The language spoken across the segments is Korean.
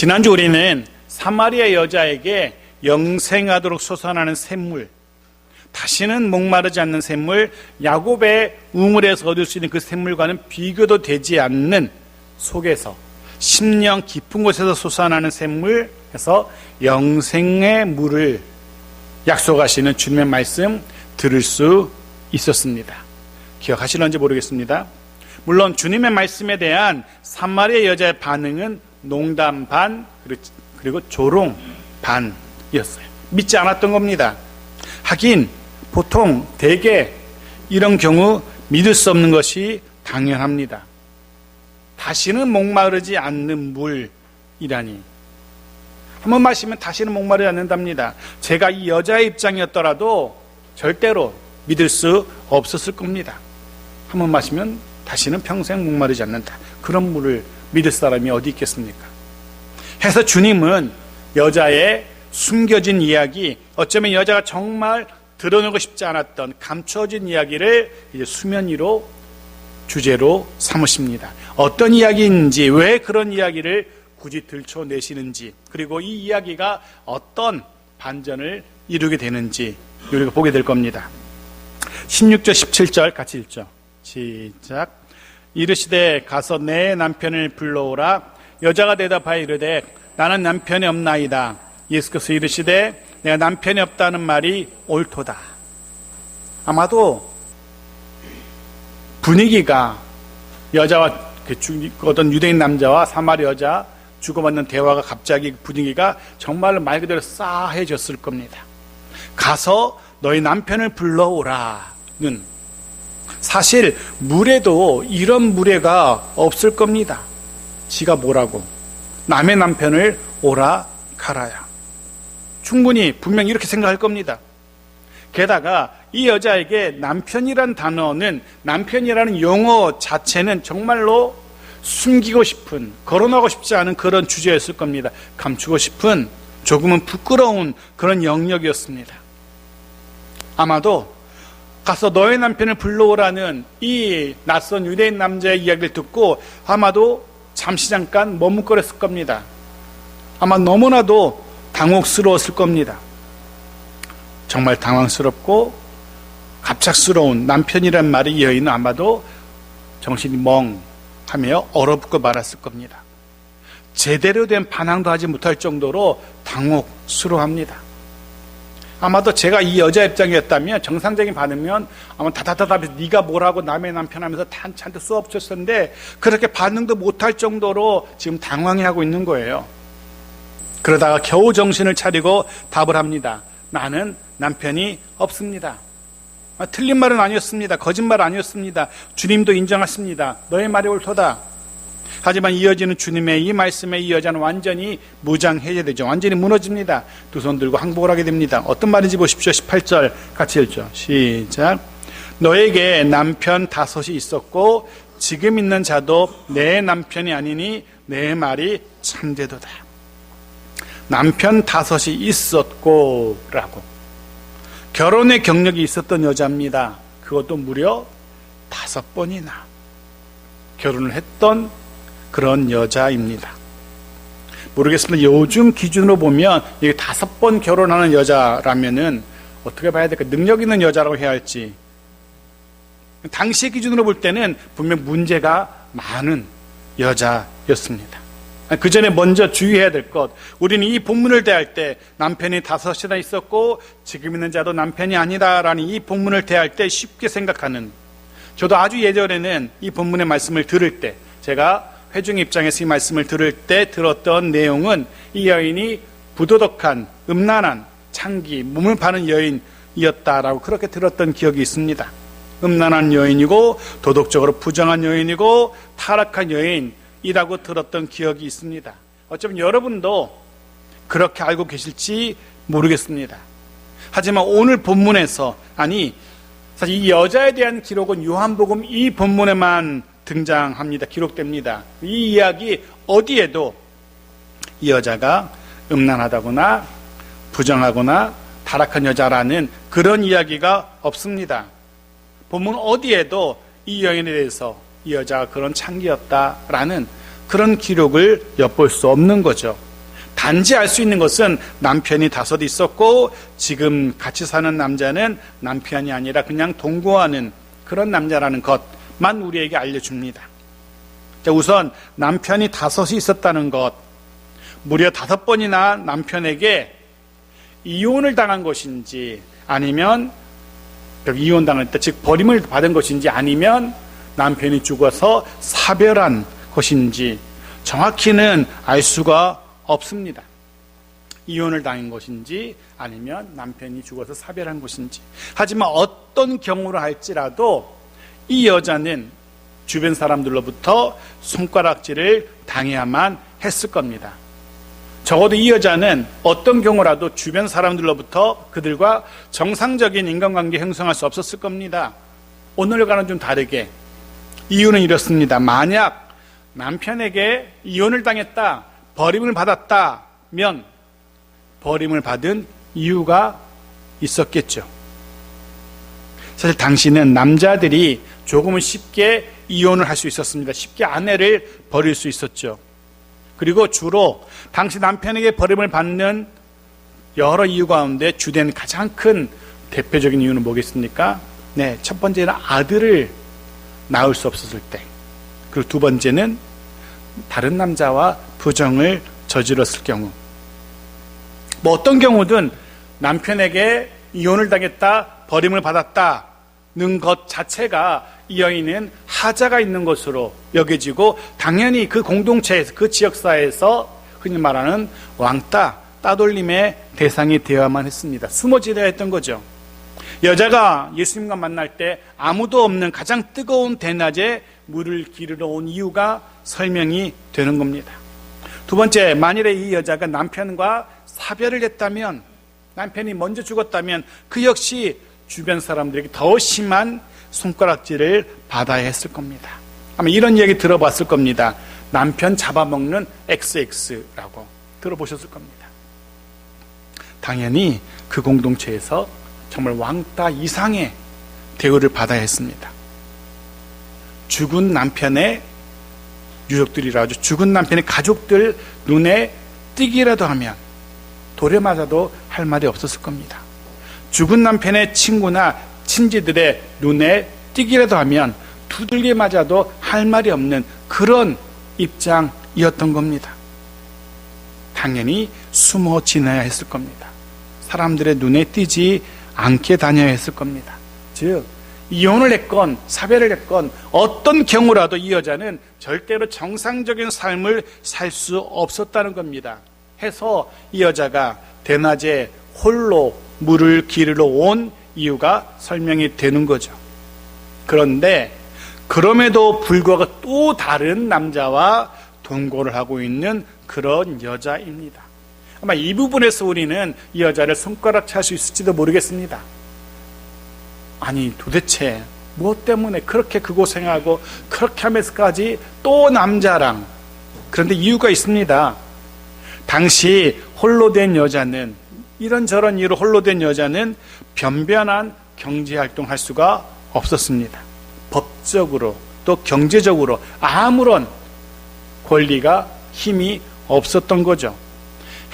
지난주 우리는 사마리아 여자에게 영생하도록 솟아나는 샘물, 다시는 목마르지 않는 샘물, 야곱의 우물에서 얻을 수 있는 그 샘물과는 비교도 되지 않는 속에서 심령 깊은 곳에서 솟아나는 샘물에서 영생의 물을 약속하시는 주님의 말씀 들을 수 있었습니다. 기억하실런지 모르겠습니다. 물론 주님의 말씀에 대한 사마리아 여자의 반응은 농담 반 그리고 조롱 반이었어요. 믿지 않았던 겁니다. 하긴 보통 대개 이런 경우 믿을 수 없는 것이 당연합니다. 다시는 목마르지 않는 물이라니. 한번 마시면 다시는 목마르지 않는답니다. 제가 이 여자의 입장이었더라도 절대로 믿을 수 없었을 겁니다. 한번 마시면 다시는 평생 목마르지 않는다. 그런 물을 믿을 사람이 어디 있겠습니까? 해서 주님은 여자의 숨겨진 이야기, 어쩌면 여자가 정말 드러내고 싶지 않았던 감춰진 이야기를 이제 수면 위로 주제로 삼으십니다. 어떤 이야기인지, 왜 그런 이야기를 굳이 들춰내시는지, 그리고 이 이야기가 어떤 반전을 이루게 되는지 우리가 보게 될 겁니다. 16절 17절 같이 읽죠. 시작. 이르시되 가서 내 남편을 불러오라. 여자가 대답하여 이르되 나는 남편이 없나이다. 예수께서 이르시되 내가 남편이 없다는 말이 옳도다. 아마도 분위기가 여자와 어떤 유대인 남자와 사마리 여자 주고받는 대화가 갑자기 분위기가 정말로 말 그대로 싸해졌을 겁니다. 가서 너희 남편을 불러오라는, 사실 무례도 이런 무례가 없을 겁니다. 지가 뭐라고 남의 남편을 오라 가라야. 충분히 분명히 이렇게 생각할 겁니다. 게다가 이 여자에게 남편이란 단어는, 남편이라는 용어 자체는 정말로 숨기고 싶은, 거론하고 싶지 않은 그런 주제였을 겁니다. 감추고 싶은, 조금은 부끄러운 그런 영역이었습니다. 아마도 가서 너의 남편을 불러오라는 이 낯선 유대인 남자의 이야기를 듣고 아마도 잠시 잠깐 머뭇거렸을 겁니다. 아마 너무나도 당혹스러웠을 겁니다. 정말 당황스럽고 갑작스러운 남편이란 말이 이 여인은 아마도 정신이 멍하며 얼어붙고 말았을 겁니다. 제대로 된 반항도 하지 못할 정도로 당혹스러워합니다. 아마도 제가 이 여자 입장이었다면 정상적인 반응이면 아마 다다다다 네가 뭐라고 남의 남편 하면서 한참 수업 쳤었는데 그렇게 반응도 못할 정도로 지금 당황해하고 있는 거예요. 그러다가 겨우 정신을 차리고 답을 합니다. 나는 남편이 없습니다. 틀린 말은 아니었습니다. 거짓말 아니었습니다. 주님도 인정하십니다. 너의 말이 옳도다. 하지만 이어지는 주님의 이 말씀에 이 여자는 완전히 무장해제되죠. 완전히 무너집니다. 두 손 들고 항복을 하게 됩니다. 어떤 말인지 보십시오. 18절 같이 읽죠. 시작. 너에게 남편 5이 있었고 지금 있는 자도 내 남편이 아니니 내 말이 참되도다. 남편 5이 있었고 라고. 결혼의 경력이 있었던 여자입니다. 그것도 무려 5번이나 결혼을 했던 그런 여자입니다. 모르겠습니다. 요즘 기준으로 보면 이게 5번 결혼하는 여자라면은 어떻게 봐야 될까? 능력 있는 여자라고 해야 할지. 당시의 기준으로 볼 때는 분명 문제가 많은 여자였습니다. 그 전에 먼저 주의해야 될 것, 우리는 이 본문을 대할 때 남편이 5이나 있었고 지금 있는 자도 남편이 아니다라는 이 본문을 대할 때 쉽게 생각하는, 저도 아주 예전에는 이 본문의 말씀을 들을 때, 제가 회중 입장에서 이 말씀을 들을 때 들었던 내용은 이 여인이 부도덕한, 음란한, 창기, 몸을 파는 여인이었다라고 그렇게 들었던 기억이 있습니다. 음란한 여인이고 도덕적으로 부정한 여인이고 타락한 여인이라고 들었던 기억이 있습니다. 어쩌면 여러분도 그렇게 알고 계실지 모르겠습니다. 하지만 오늘 본문에서, 아니 사실 이 여자에 대한 기록은 요한복음 이 본문에만 등장합니다. 기록됩니다. 이 이야기 어디에도 이 여자가 음란하다거나 부정하거나 타락한 여자라는 그런 이야기가 없습니다. 본문 어디에도 이 여인에 대해서 이 여자가 그런 창기였다라는 그런 기록을 엿볼 수 없는 거죠. 단지 알 수 있는 것은 남편이 다섯 있었고 지금 같이 사는 남자는 남편이 아니라 그냥 동거하는 그런 남자라는 것만 우리에게 알려줍니다. 자, 우선 남편이 다섯이 있었다는 것, 무려 5번이나 남편에게 이혼을 당한 것인지 아니면 이혼당할 때 즉 버림을 받은 것인지 아니면 남편이 죽어서 사별한 것인지 정확히는 알 수가 없습니다. 이혼을 당한 것인지 아니면 남편이 죽어서 사별한 것인지. 하지만 어떤 경우로 할지라도 이 여자는 주변 사람들로부터 손가락질을 당해야만 했을 겁니다. 적어도 이 여자는 어떤 경우라도 주변 사람들로부터 그들과 정상적인 인간관계 형성할 수 없었을 겁니다. 오늘과는 좀 다르게 이유는 이렇습니다. 만약 남편에게 이혼을 당했다, 버림을 받았다면 버림을 받은 이유가 있었겠죠. 사실 당시는 남자들이 조금은 쉽게 이혼을 할 수 있었습니다. 쉽게 아내를 버릴 수 있었죠. 그리고 주로 당시 남편에게 버림을 받는 여러 이유 가운데 주된 가장 큰 대표적인 이유는 뭐겠습니까? 네, 첫 번째는 아들을 낳을 수 없었을 때, 그리고 두 번째는 다른 남자와 부정을 저질렀을 경우. 뭐 어떤 경우든 남편에게 이혼을 당했다, 버림을 받았다는 것 자체가 이 여인은 하자가 있는 것으로 여겨지고 당연히 그 공동체에서 그 지역사회에서 흔히 말하는 왕따, 따돌림의 대상이 되어야만 했습니다. 숨어지려야 했던 거죠. 여자가 예수님과 만날 때 아무도 없는 가장 뜨거운 대낮에 물을 기르러 온 이유가 설명이 되는 겁니다. 두 번째, 만일에 이 여자가 남편과 사별을 했다면, 남편이 먼저 죽었다면 그 역시 주변 사람들에게 더 심한 손가락질을 받아야 했을 겁니다. 아마 이런 얘기 들어봤을 겁니다. 남편 잡아먹는 XX라고 들어보셨을 겁니다. 당연히 그 공동체에서 정말 왕따 이상의 대우를 받아야 했습니다. 죽은 남편의 유족들이라 하죠. 죽은 남편의 가족들 눈에 띄기라도 하면 돌에 맞아도 할 말이 없었을 겁니다. 죽은 남편의 친구나 친지들의 눈에 띄기라도 하면 두들겨 맞아도 할 말이 없는 그런 입장이었던 겁니다. 당연히 숨어 지내야 했을 겁니다. 사람들의 눈에 띄지 않게 다녀야 했을 겁니다. 즉 이혼을 했건 사별을 했건 어떤 경우라도 이 여자는 절대로 정상적인 삶을 살 수 없었다는 겁니다. 해서 이 여자가 대낮에 홀로 물을 기르러 온 이유가 설명이 되는 거죠. 그런데 그럼에도 불구하고 또 다른 남자와 동거를 하고 있는 그런 여자입니다. 아마 이 부분에서 우리는 이 여자를 손가락 찰 수 있을지도 모르겠습니다. 아니 도대체 무엇 때문에 그렇게 그고생하고 그렇게 하면서까지 또 남자랑. 그런데 이유가 있습니다. 당시 홀로 된 여자는, 이런저런 이유로 홀로 된 여자는 변변한 경제활동할 수가 없었습니다. 법적으로 또 경제적으로 아무런 권리가 힘이 없었던 거죠.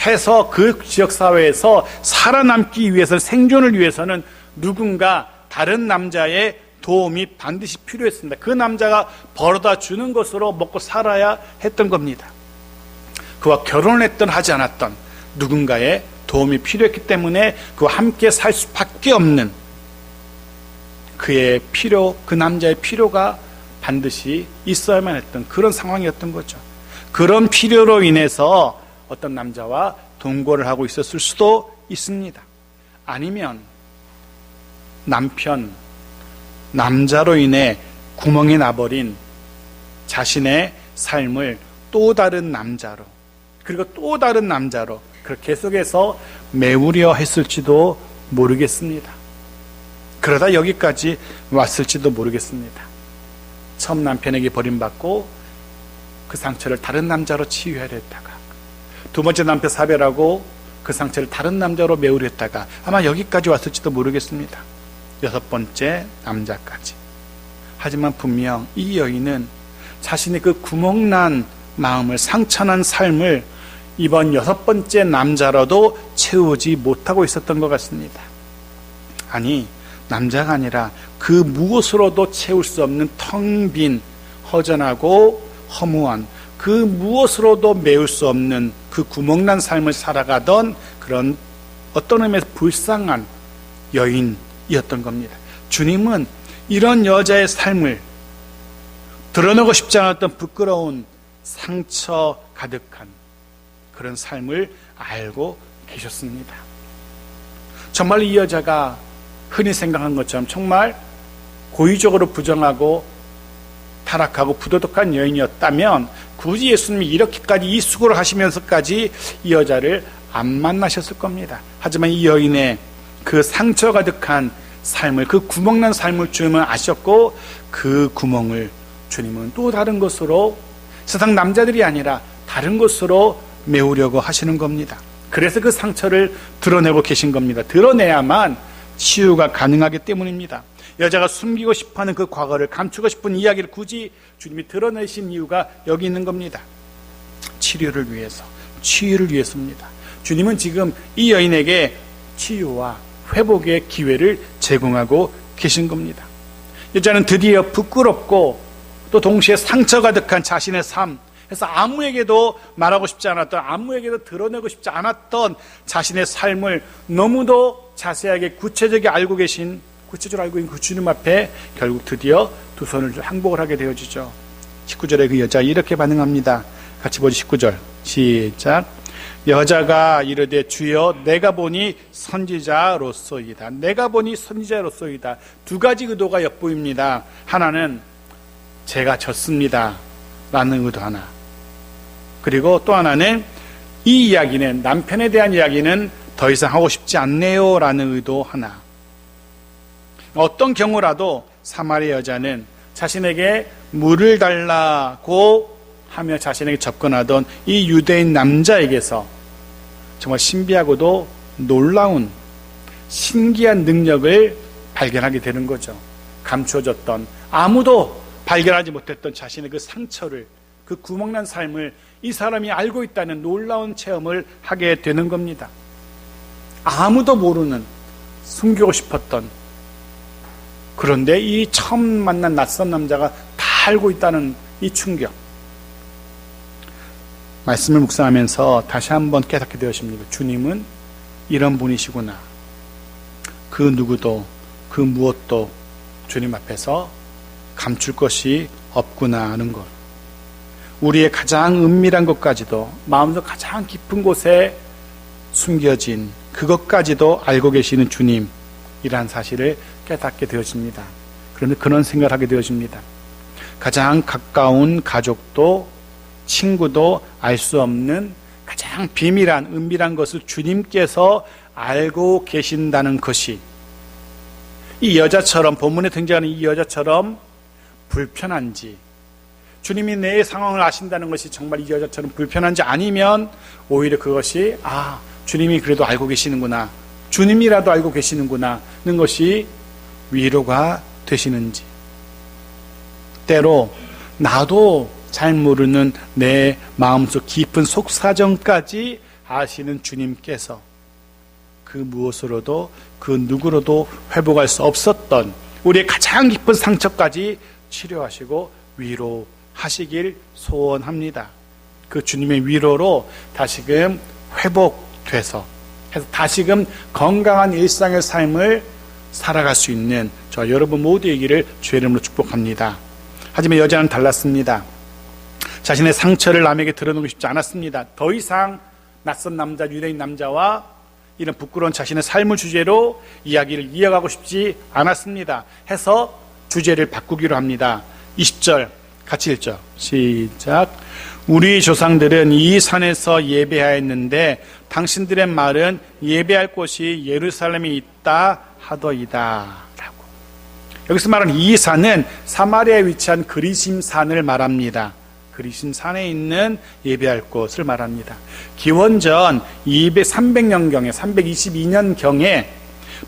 해서 그 지역사회에서 살아남기 위해서, 생존을 위해서는 누군가 다른 남자의 도움이 반드시 필요했습니다. 그 남자가 벌어다 주는 것으로 먹고 살아야 했던 겁니다. 그와 결혼을 했던 하지 않았던 누군가의 도움이 필요했기 때문에 그와 함께 살 수밖에 없는 그의 필요, 그 남자의 필요가 반드시 있어야만 했던 그런 상황이었던 거죠. 그런 필요로 인해서 어떤 남자와 동거를 하고 있었을 수도 있습니다. 아니면 남자로 인해 구멍이 나버린 자신의 삶을 또 다른 남자로, 그리고 또 다른 남자로 그렇게 계속해서 메우려 했을지도 모르겠습니다. 그러다 여기까지 왔을지도 모르겠습니다. 처음 남편에게 버림받고 그 상처를 다른 남자로 치유하려 했다가, 두 번째 남편 사별하고 그 상처를 다른 남자로 메우려 했다가 아마 여기까지 왔을지도 모르겠습니다. 6번째 남자까지. 하지만 분명 이 여인은 자신의 그 구멍난 마음을, 상처난 삶을 이번 6번째 남자로도 채우지 못하고 있었던 것 같습니다. 아니, 남자가 아니라 그 무엇으로도 채울 수 없는 텅 빈 허전하고 허무한 그 무엇으로도 메울 수 없는 그 구멍난 삶을 살아가던 그런 어떤 의미에서 불쌍한 여인이었던 겁니다. 주님은 이런 여자의 삶을 드러내고 싶지 않았던 부끄러운 상처 가득한 그런 삶을 알고 계셨습니다. 정말 이 여자가 흔히 생각한 것처럼 정말 고의적으로 부정하고 타락하고 부도덕한 여인이었다면 굳이 예수님이 이렇게까지 이 수고를 하시면서까지 이 여자를 안 만나셨을 겁니다. 하지만 이 여인의 그 상처 가득한 삶을, 그 구멍난 삶을 주님은 아셨고 그 구멍을 주님은 또 다른 것으로, 세상 남자들이 아니라 다른 것으로 메우려고 하시는 겁니다. 그래서 그 상처를 드러내고 계신 겁니다. 드러내야만 치유가 가능하기 때문입니다. 여자가 숨기고 싶어하는 그 과거를, 감추고 싶은 이야기를 굳이 주님이 드러내신 이유가 여기 있는 겁니다. 치료를 위해서, 치유를 위해서입니다. 주님은 지금 이 여인에게 치유와 회복의 기회를 제공하고 계신 겁니다. 여자는 드디어 부끄럽고 또 동시에 상처 가득한 자신의 삶, 그래서 아무에게도 말하고 싶지 않았던, 아무에게도 드러내고 싶지 않았던 자신의 삶을 너무도 자세하게 구체적으로 알고 계신 그 주님 앞에 결국 드디어 두 손을 항복을 하게 되어지죠. 19절에 그 여자가 이렇게 반응합니다. 같이 보죠. 19절 시작. 여자가 이르되 주여 내가 보니 선지자로소이다. 내가 보니 선지자로소이다. 두 가지 의도가 엿보입니다. 하나는 제가 졌습니다 라는 의도 하나, 그리고 또 하나는 이 이야기는, 남편에 대한 이야기는 더 이상 하고 싶지 않네요 라는 의도 하나. 어떤 경우라도 사마리아 여자는 자신에게 물을 달라고 하며 자신에게 접근하던 이 유대인 남자에게서 정말 신비하고도 놀라운 신기한 능력을 발견하게 되는 거죠. 감추어졌던, 아무도 발견하지 못했던 자신의 그 상처를, 그 구멍난 삶을 이 사람이 알고 있다는 놀라운 체험을 하게 되는 겁니다. 아무도 모르는, 숨기고 싶었던, 그런데 이 처음 만난 낯선 남자가 다 알고 있다는 이 충격. 말씀을 묵상하면서 다시 한번 깨닫게 되었습니다. 주님은 이런 분이시구나. 그 누구도, 그 무엇도 주님 앞에서 감출 것이 없구나 하는 것. 우리의 가장 은밀한 것까지도, 마음속 가장 깊은 곳에 숨겨진 그것까지도 알고 계시는 주님이란 사실을 깨닫게 되어집니다. 그런데 그런 생각을 하게 되어집니다. 가장 가까운 가족도 친구도 알 수 없는 가장 비밀한, 은밀한 것을 주님께서 알고 계신다는 것이 이 여자처럼, 본문에 등장하는 이 여자처럼 불편한지, 주님이 내 상황을 아신다는 것이 정말 이 여자처럼 불편한지, 아니면 오히려 그것이 주님이 그래도 알고 계시는구나, 주님이라도 알고 계시는구나 하는 것이 위로가 되시는지. 때로 나도 잘 모르는 내 마음속 깊은 속사정까지 아시는 주님께서 그 무엇으로도 그 누구로도 회복할 수 없었던 우리의 가장 깊은 상처까지 치료하시고 위로하시길 소원합니다. 그 주님의 위로로 다시금 회복돼서 다시금 건강한 일상의 삶을 살아갈 수 있는 저 여러분 모두이기를 주의 이름으로 축복합니다. 하지만 여자는 달랐습니다. 자신의 상처를 남에게 드러내고 싶지 않았습니다. 더 이상 낯선 남자, 유대인 남자와 이런 부끄러운 자신의 삶을 주제로 이야기를 이어가고 싶지 않았습니다. 해서 주제를 바꾸기로 합니다. 20절 같이 읽죠. 시작. 우리 조상들은 이 산에서 예배하였는데 당신들의 말은 예배할 곳이 예루살렘에 있다 하더이다 라고. 여기서 말하는 이 산은 사마리아에 위치한 그리심 산을 말합니다. 그리심 산에 있는 예배할 곳을 말합니다. 기원전 300년경에 322년경에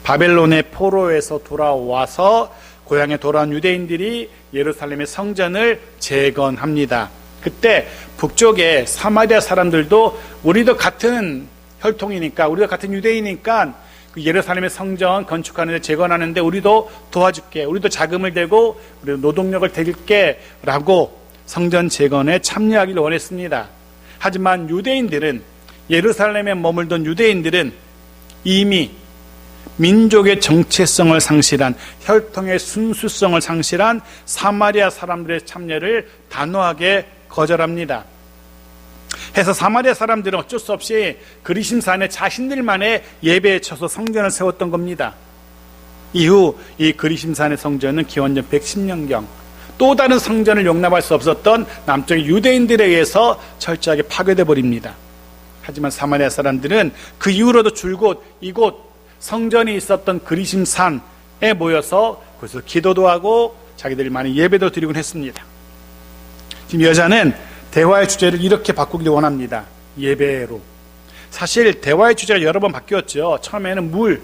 바벨론의 포로에서 돌아와서 고향에 돌아온 유대인들이 예루살렘의 성전을 재건합니다. 그때 북쪽에 사마리아 사람들도 우리도 같은 혈통이니까, 우리도 같은 유대인이니까 그 예루살렘의 성전 건축하는데 재건하는데 우리도 도와줄게, 우리도 자금을 대고 우리도 노동력을 드릴게 라고 성전 재건에 참여하기를 원했습니다. 하지만 유대인들은, 예루살렘에 머물던 유대인들은 이미 민족의 정체성을 상실한, 혈통의 순수성을 상실한 사마리아 사람들의 참여를 단호하게 거절합니다. 해서 사마리아 사람들은 어쩔 수 없이 그리심산에 자신들만의 예배에 쳐서 성전을 세웠던 겁니다. 이후 이 그리심산의 성전은 기원전 110년경 또 다른 성전을 용납할 수 없었던 남쪽의 유대인들에 의해서 철저하게 파괴돼 버립니다. 하지만 사마리아 사람들은 그 이후로도 줄곧 이곳 성전이 있었던 그리심산에 모여서 거기서 기도도 하고 자기들이 많은 예배도 드리곤 했습니다. 지금 여자는 대화의 주제를 이렇게 바꾸기를 원합니다. 예배로. 사실 대화의 주제가 여러 번 바뀌었죠. 처음에는 물,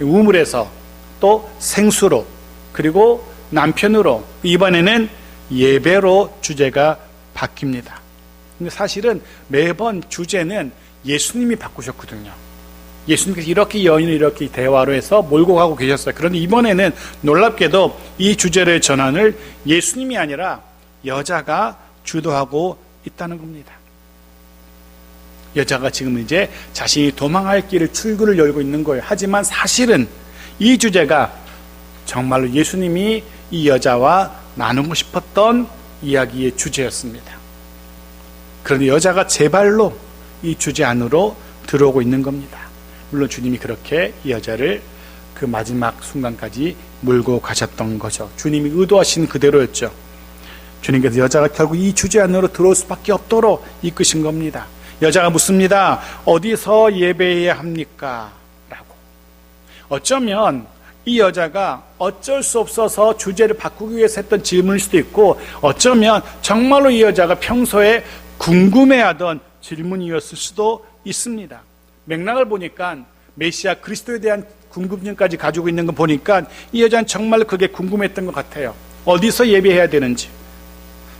우물에서, 또 생수로, 그리고 남편으로, 이번에는 예배로 주제가 바뀝니다. 근데 사실은 매번 주제는 예수님이 바꾸셨거든요. 예수님께서 이렇게 여인을 이렇게 대화로 해서 몰고 가고 계셨어요. 그런데 이번에는 놀랍게도 이 주제의 전환을 예수님이 아니라 여자가 주도하고 있다는 겁니다. 여자가 지금 이제 자신이 도망할 길을, 출구를 열고 있는 거예요. 하지만 사실은 이 주제가 정말로 예수님이 이 여자와 나누고 싶었던 이야기의 주제였습니다. 그런데 여자가 제 발로 이 주제 안으로 들어오고 있는 겁니다. 물론 주님이 그렇게 이 여자를 그 마지막 순간까지 몰고 가셨던 거죠. 주님이 의도하신 그대로였죠. 주님께서 여자가 결국 이 주제 안으로 들어올 수밖에 없도록 이끄신 겁니다. 여자가 묻습니다. 어디서 예배해야 합니까? 라고. 어쩌면 이 여자가 어쩔 수 없어서 주제를 바꾸기 위해서 했던 질문일 수도 있고, 어쩌면 정말로 이 여자가 평소에 궁금해하던 질문이었을 수도 있습니다. 맥락을 보니까 메시아 그리스도에 대한 궁금증까지 가지고 있는 거 보니까 이 여자는 정말로 그게 궁금했던 것 같아요. 어디서 예배해야 되는지.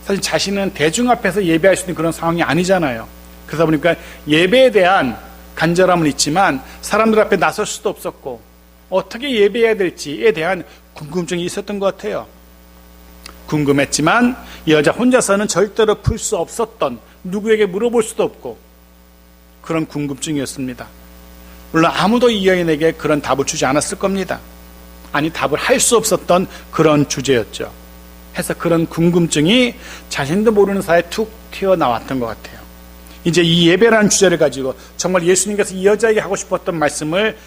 사실 자신은 대중 앞에서 예배할 수 있는 그런 상황이 아니잖아요. 그러다 보니까 예배에 대한 간절함은 있지만 사람들 앞에 나설 수도 없었고 어떻게 예배해야 될지에 대한 궁금증이 있었던 것 같아요. 궁금했지만 이 여자 혼자서는 절대로 풀 수 없었던, 누구에게 물어볼 수도 없고 그런 궁금증이었습니다. 물론 아무도 이 여인에게 그런 답을 주지 않았을 겁니다. 아니, 답을 할 수 없었던 그런 주제였죠. 해서 그런 궁금증이 자신도 모르는 사이에 툭 튀어나왔던 것 같아요. 이제 이 예배라는 주제를 가지고 정말 예수님께서 이 여자에게 하고 싶었던 말씀을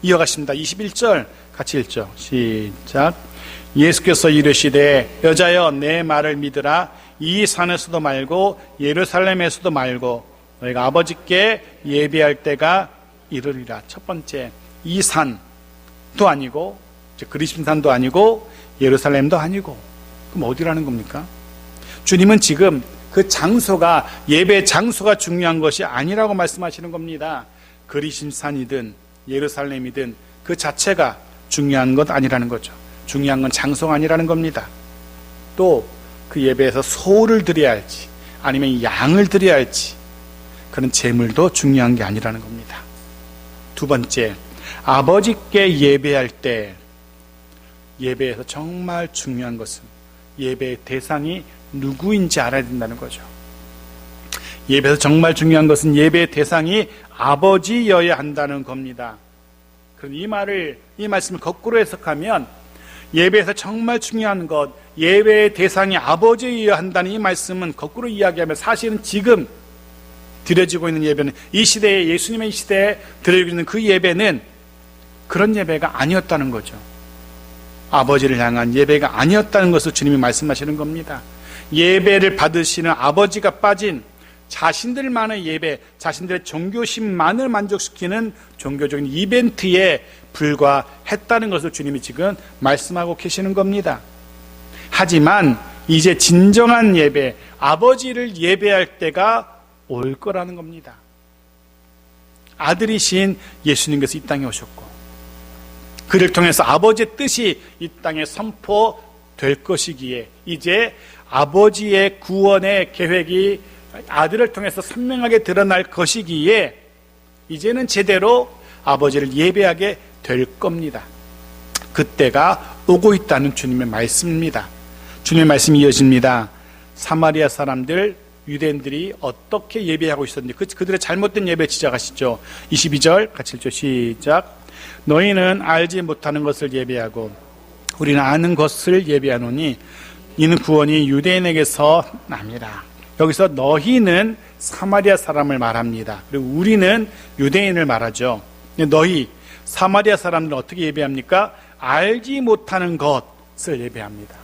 이어가십니다. 21절 같이 읽죠. 시작. 예수께서 이르시되 여자여 내 말을 믿으라. 이 산에서도 말고 예루살렘에서도 말고 너희가 아버지께 예배할 때가 이르리라. 첫 번째, 이 산도 아니고 그리심산도 아니고 예루살렘도 아니고, 그럼 어디라는 겁니까? 주님은 지금 그 장소가, 예배 장소가 중요한 것이 아니라고 말씀하시는 겁니다. 그리심산이든 예루살렘이든 그 자체가 중요한 것 아니라는 거죠. 중요한 건 장소가 아니라는 겁니다. 또 그 예배에서 소를 드려야 할지 아니면 양을 드려야 할지 그런 제물도 중요한 게 아니라는 겁니다. 두 번째, 아버지께 예배할 때 예배에서 정말 중요한 것은 예배의 대상이 누구인지 알아야 된다는 거죠. 예배에서 정말 중요한 것은 예배의 대상이 아버지여야 한다는 겁니다. 그런데 이 말씀을 거꾸로 해석하면 예배에서 정말 중요한 것, 예배의 대상이 아버지여야 한다는 이 말씀은 거꾸로 이야기하면 사실은 지금 드려지고 있는 예배는, 이 시대에, 예수님의 이 시대에 드려지고 있는 그 예배는 그런 예배가 아니었다는 거죠. 아버지를 향한 예배가 아니었다는 것을 주님이 말씀하시는 겁니다. 예배를 받으시는 아버지가 빠진 자신들만의 예배, 자신들의 종교심만을 만족시키는 종교적인 이벤트에 불과했다는 것을 주님이 지금 말씀하고 계시는 겁니다. 하지만 이제 진정한 예배, 아버지를 예배할 때가 올 거라는 겁니다. 아들이신 예수님께서 이 땅에 오셨고 그를 통해서 아버지의 뜻이 이 땅에 될 것이기에 이제 아버지의 구원의 계획이 아들을 통해서 선명하게 드러날 것이기에 이제는 제대로 아버지를 예배하게 될 겁니다. 그때가 오고 있다는 주님의 말씀입니다. 주님의 말씀이 이어집니다. 사마리아 사람들, 유대인들이 어떻게 예배하고 있었는지 그들의 잘못된 예배 지적하시죠. 22절 같이 읽죠. 시작. 너희는 알지 못하는 것을 예배하고 우리는 아는 것을 예배하노니 이는 구원이 유대인에게서 남이라. 여기서 너희는 사마리아 사람을 말합니다. 그리고 우리는 유대인을 말하죠. 너희 사마리아 사람들은 어떻게 예배합니까? 알지 못하는 것을 예배합니다.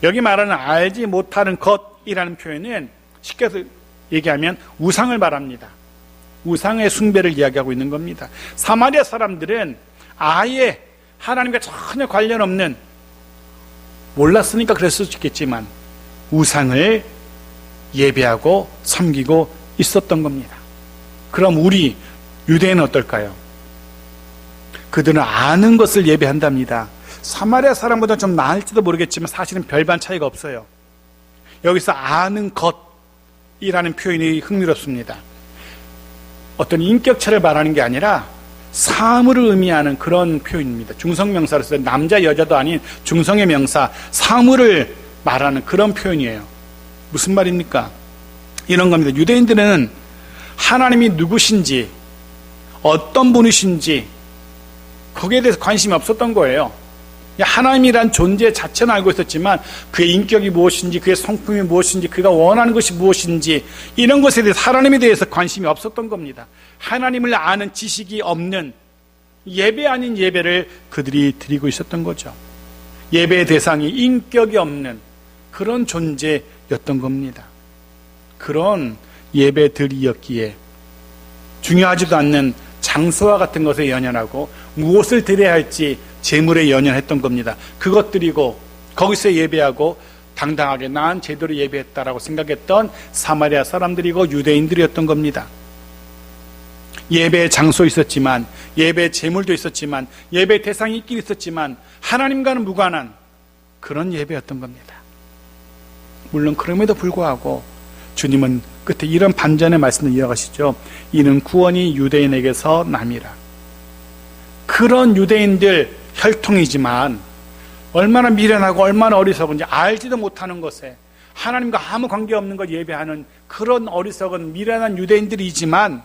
여기 말하는 알지 못하는 것이라는 표현은 쉽게 얘기하면 우상을 말합니다. 우상의 숭배를 이야기하고 있는 겁니다. 사마리아 사람들은 아예 하나님과 전혀 관련 없는, 몰랐으니까 그랬을 수 있겠지만 우상을 예배하고 섬기고 있었던 겁니다. 그럼 우리 유대인은 어떨까요? 그들은 아는 것을 예배한답니다. 사마리아 사람보다 좀 나을지도 모르겠지만 사실은 별반 차이가 없어요. 여기서 아는 것이라는 표현이 흥미롭습니다. 어떤 인격체를 말하는 게 아니라 사물을 의미하는 그런 표현입니다. 중성명사로서 남자 여자도 아닌 중성의 명사 사물을 말하는 그런 표현이에요. 무슨 말입니까? 이런 겁니다. 유대인들은 하나님이 누구신지 어떤 분이신지 거기에 대해서 관심이 없었던 거예요. 하나님이란 존재 자체는 알고 있었지만 그의 인격이 무엇인지, 그의 성품이 무엇인지, 그가 원하는 것이 무엇인지 이런 것에 대해서 하나님에 대해서 관심이 없었던 겁니다. 하나님을 아는 지식이 없는 예배 아닌 예배를 그들이 드리고 있었던 거죠. 예배의 대상이 인격이 없는 그런 존재였던 겁니다. 그런 예배들이었기에 중요하지도 않는 장소와 같은 것에 연연하고 무엇을 드려야 할지 재물에 연연했던 겁니다. 그것 드리고 거기서 예배하고 당당하게 난 제대로 예배했다라고 생각했던 사마리아 사람들이고 유대인들이었던 겁니다. 예배의 장소 있었지만, 예배의 재물도 있었지만, 예배의 대상이 있긴 있었지만 하나님과는 무관한 그런 예배였던 겁니다. 물론 그럼에도 불구하고 주님은 끝에 이런 반전의 말씀을 이어가시죠. 이는 구원이 유대인에게서 남이라. 그런 유대인들 혈통이지만 얼마나 미련하고 얼마나 어리석은지 알지도 못하는 것에 하나님과 아무 관계없는 걸 예배하는 그런 어리석은 미련한 유대인들이지만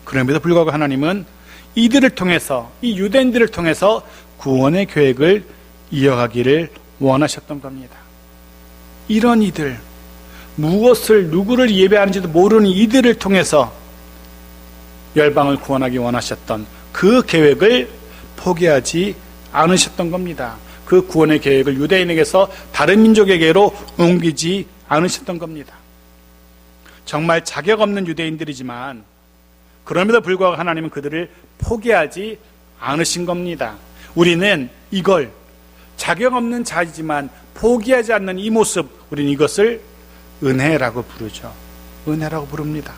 그럼에도 불구하고 하나님은 이들을 통해서, 이 유대인들을 통해서 구원의 계획을 이어가기를 원하셨던 겁니다. 이런 이들, 무엇을 누구를 예배하는지도 모르는 이들을 통해서 열방을 구원하기 원하셨던 그 계획을 포기하지 않으셨던 겁니다. 그 구원의 계획을 유대인에게서 다른 민족에게로 옮기지 않으셨던 겁니다. 정말 자격 없는 유대인들이지만 그럼에도 불구하고 하나님은 그들을 포기하지 않으신 겁니다. 우리는 이걸 자격 없는 자이지만 포기하지 않는 이 모습, 우리는 이것을 은혜라고 부르죠. 은혜라고 부릅니다.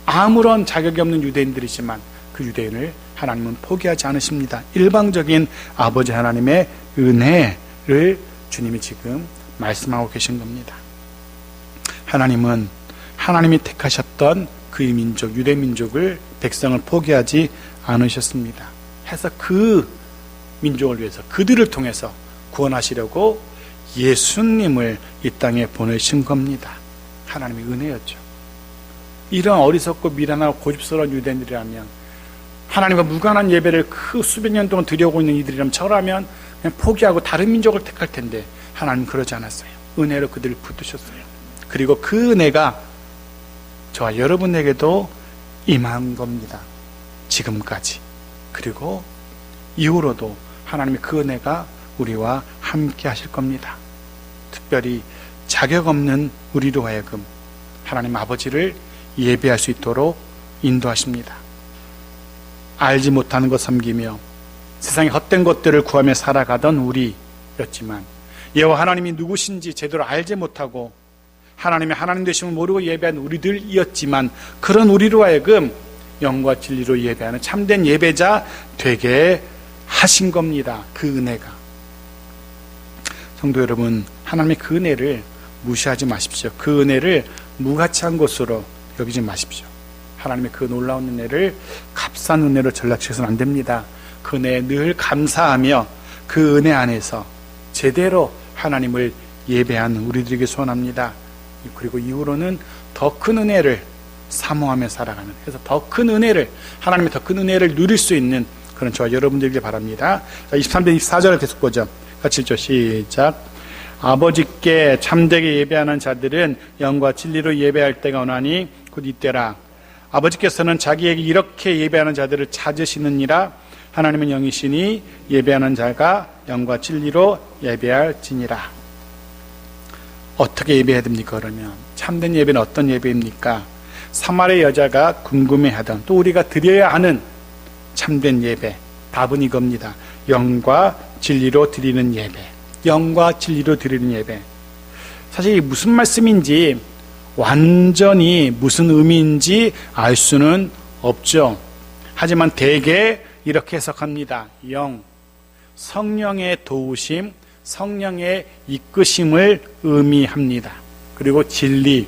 아무런 자격이 없는 유대인들이지만 그 유대인을 하나님은 포기하지 않으십니다. 일방적인 아버지 하나님의 은혜를 주님이 지금 말씀하고 계신 겁니다. 하나님은 하나님이 택하셨던 그의 민족, 유대 민족을, 백성을 포기하지 않으셨습니다. 해서 그 민족을 위해서 그들을 통해서 구원하시려고 예수님을 이 땅에 보내신 겁니다. 하나님의 은혜였죠. 이런 어리석고 미련하고 고집스러운 유대인들이라면, 하나님과 무관한 예배를 그 수백 년 동안 드려오고 있는 이들이라면, 저라면 그냥 포기하고 다른 민족을 택할 텐데 하나님은 그러지 않았어요. 은혜로 그들을 붙드셨어요. 그리고 그 은혜가 저와 여러분에게도 임한 겁니다. 지금까지. 그리고 이후로도 하나님의 그 은혜가 우리와 함께 하실 겁니다. 특별히 자격 없는 우리로 하여금 하나님 아버지를 예배할 수 있도록 인도하십니다. 알지 못하는 것 섬기며 세상의 헛된 것들을 구하며 살아가던 우리였지만, 여호와 하나님이 누구신지 제대로 알지 못하고 하나님의 하나님 되심을 모르고 예배한 우리들이었지만, 그런 우리로 하여금 영과 진리로 예배하는 참된 예배자 되게 하신 겁니다. 그 은혜가. 성도 여러분, 하나님의 그 은혜를 무시하지 마십시오. 그 은혜를 무가치한 것으로 여기지 마십시오. 하나님의 그 놀라운 은혜를 값싼 은혜로 전락시켜서는 안 됩니다. 그 은혜에 늘 감사하며 그 은혜 안에서 제대로 하나님을 예배하는 우리들에게 소원합니다. 그리고 이후로는 더 큰 은혜를 사모하며 살아가는, 그래서 더 큰 은혜를, 하나님의 더 큰 은혜를 누릴 수 있는 그런 저와 여러분들에게 바랍니다. 23절 24절을 계속 보죠. 같이 읽죠. 시작. 아버지께 참되게 예배하는 자들은 영과 진리로 예배할 때가 오나니 곧 이때라. 아버지께서는 자기에게 이렇게 예배하는 자들을 찾으시느니라. 하나님은 영이시니 예배하는 자가 영과 진리로 예배할지니라. 어떻게 예배해야 됩니까? 그러면 참된 예배는 어떤 예배입니까? 사마리아 여자가 궁금해하던, 또 우리가 드려야 하는 참된 예배, 답은 이겁니다. 영과 진리로 드리는 예배. 영과 진리로 드리는 예배. 사실 이게 무슨 말씀인지 완전히 무슨 의미인지 알 수는 없죠. 하지만 대개 이렇게 해석합니다. 영, 성령의 도우심, 성령의 이끄심을 의미합니다. 그리고 진리,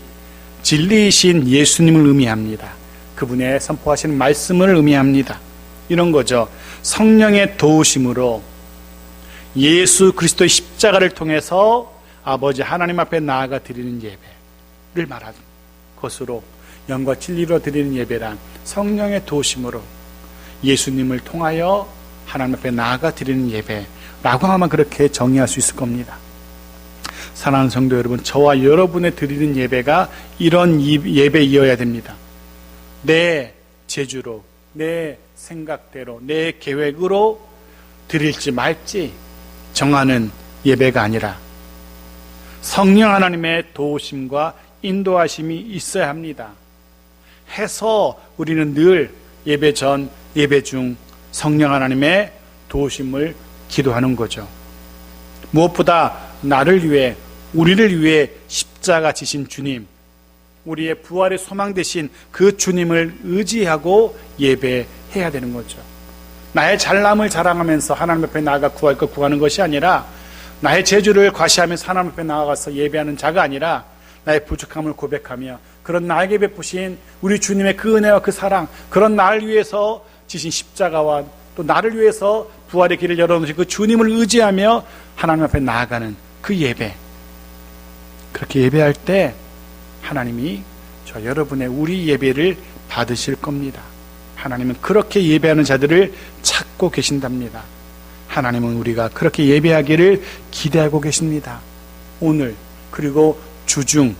진리이신 예수님을 의미합니다. 그분의 선포하시는 말씀을 의미합니다. 이런 거죠. 성령의 도우심으로 예수 그리스도의 십자가를 통해서 아버지 하나님 앞에 나아가 드리는 예배를 말하는 것으로, 영과 진리로 드리는 예배란 성령의 도우심으로 예수님을 통하여 하나님 앞에 나아가 드리는 예배라고 하면 그렇게 정의할 수 있을 겁니다. 사랑하는 성도 여러분, 저와 여러분의 드리는 예배가 이런 예배이어야 됩니다. 내 재주로, 내 생각대로, 내 계획으로 드릴지 말지 정하는 예배가 아니라 성령 하나님의 도우심과 인도하심이 있어야 합니다. 해서 우리는 늘 예배 전, 예배 중 성령 하나님의 도우심을 기도하는 거죠. 무엇보다 나를 위해, 우리를 위해 십자가 지신 주님, 우리의 부활의 소망 되신 그 주님을 의지하고 예배해야 되는 거죠. 나의 잘남을 자랑하면서 하나님 앞에 나아가 구할 것 구하는 것이 아니라, 나의 재주를 과시하면서 하나님 앞에 나아가서 예배하는 자가 아니라, 나의 부족함을 고백하며 그런 나에게 베푸신 우리 주님의 그 은혜와 그 사랑, 그런 나를 위해서 지신 십자가와 또 나를 위해서 부활의 길을 열어놓으신 그 주님을 의지하며 하나님 앞에 나아가는 그 예배, 그렇게 예배할 때 하나님이 저 여러분의 우리 예배를 받으실 겁니다. 하나님은 그렇게 예배하는 자들을 찾고 계신답니다. 하나님은 우리가 그렇게 예배하기를 기대하고 계십니다. 오늘 그리고 주중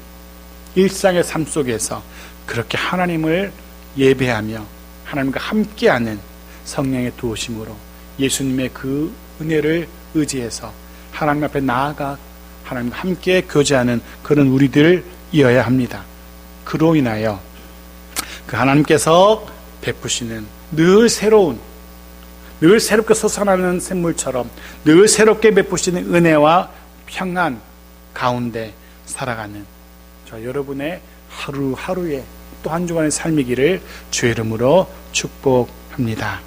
일상의 삶 속에서 그렇게 하나님을 예배하며 하나님과 함께하는 성령의 도우심으로 예수님의 그 은혜를 의지해서 하나님 앞에 나아가 하나님과 함께 교제하는 그런 우리들이어야 합니다. 그로 인하여 그 하나님께서 베푸시는 늘 새로운, 늘 새롭게 솟아나는 샘물처럼 늘 새롭게 베푸시는 은혜와 평안 가운데 살아가는 저 여러분의 하루하루의 또 한 주간의 삶이기를 주의 이름으로 축복합니다.